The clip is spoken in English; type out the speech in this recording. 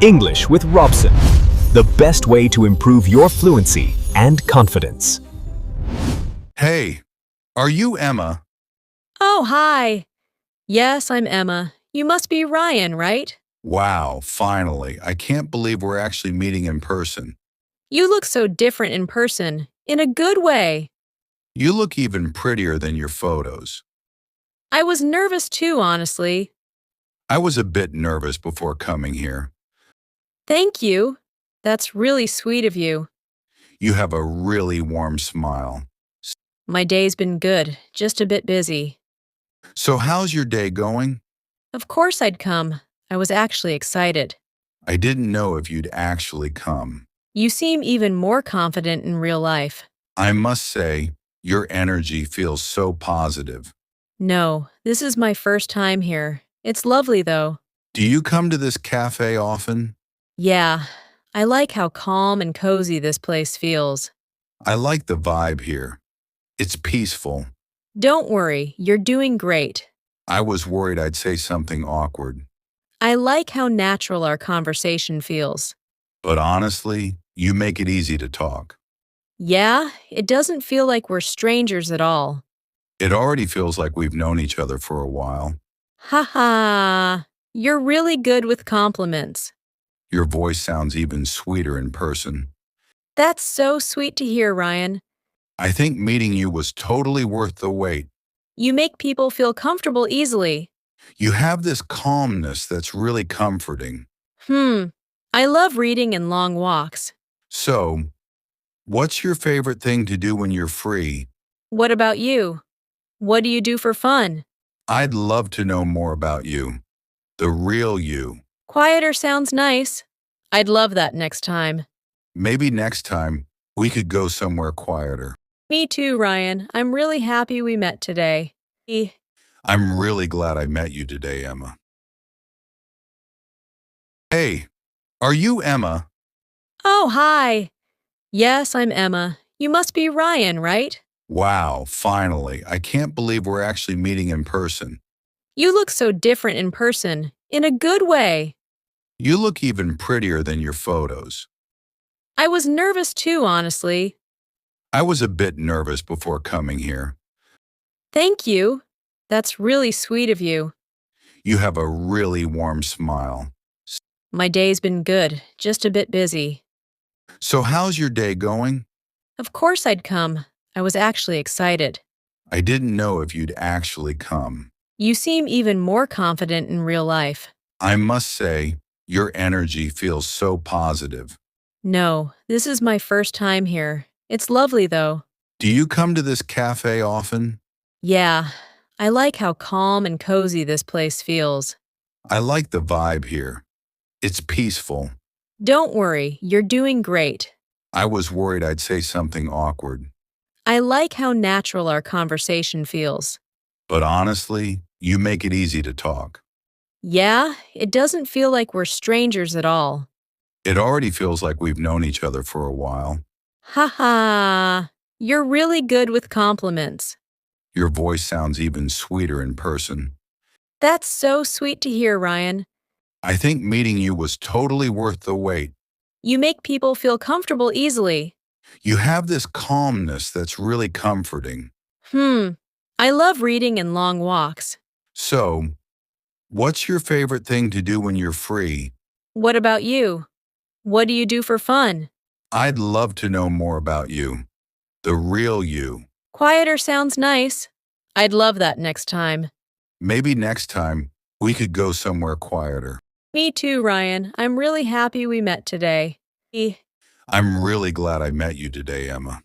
English with Robzen, the best way to improve your fluency and confidence. Hey, are you Emma? Oh, hi. Yes, I'm Emma. You must be Ryan, right? Wow, finally. I can't believe we're actually meeting in person. You look so different in person, in a good way. You look even prettier than your photos. I was nervous too, honestly. I was a bit nervous before coming here. Thank you. That's really sweet of you. You have a really warm smile. My day's been good, just a bit busy. So how's your day going? Of course I'd come. I was actually excited. I didn't know if you'd actually come. You seem even more confident in real life. I must say, your energy feels so positive. No, this is my first time here. It's lovely, though. Do you come to this cafe often? Yeah, I like how calm and cozy this place feels. I like the vibe here. It's peaceful. Don't worry, you're doing great. I was worried I'd say something awkward. I like how natural our conversation feels. But honestly, you make it easy to talk. Yeah, it doesn't feel like we're strangers at all. It already feels like we've known each other for a while. Haha, you're really good with compliments. Your voice sounds even sweeter in person. That's so sweet to hear, Ryan. I think meeting you was totally worth the wait. You make people feel comfortable easily. You have this calmness that's really comforting. I love reading and long walks. So, what's your favorite thing to do when you're free? What about you? What do you do for fun? I'd love to know more about you. The real you. Quieter sounds nice. I'd love that next time. Maybe next time, we could go somewhere quieter. Me too, Ryan. I'm really happy we met today. I'm really glad I met you today, Emma. Hey, are you Emma? Oh, hi. Yes, I'm Emma. You must be Ryan, right? Wow, finally. I can't believe we're actually meeting in person. You look so different in person, in a good way. You look even prettier than your photos. I was nervous too, honestly. I was a bit nervous before coming here. Thank you. That's really sweet of you. You have a really warm smile. My day's been good, just a bit busy. So how's your day going? Of course I'd come. I was actually excited. I didn't know if you'd actually come. You seem even more confident in real life. I must say, your energy feels so positive. No, this is my first time here. It's lovely, though. Do you come to this cafe often? Yeah, I like how calm and cozy this place feels. I like the vibe here. It's peaceful. Don't worry, you're doing great. I was worried I'd say something awkward. I like how natural our conversation feels. But honestly, you make it easy to talk. Yeah, it doesn't feel like we're strangers at all. It already feels like we've known each other for a while. Haha, you're really good with compliments. Your voice sounds even sweeter in person. That's so sweet to hear, Ryan. I think meeting you was totally worth the wait. You make people feel comfortable easily. You have this calmness that's really comforting. I love reading and long walks. So, what's your favorite thing to do when you're free? What about you? What do you do for fun? I'd love to know more about you. The real you. Quieter sounds nice. I'd love that next time. Maybe next time, we could go somewhere quieter. Me too, Ryan. I'm really happy we met today. I'm really glad I met you today, Emma.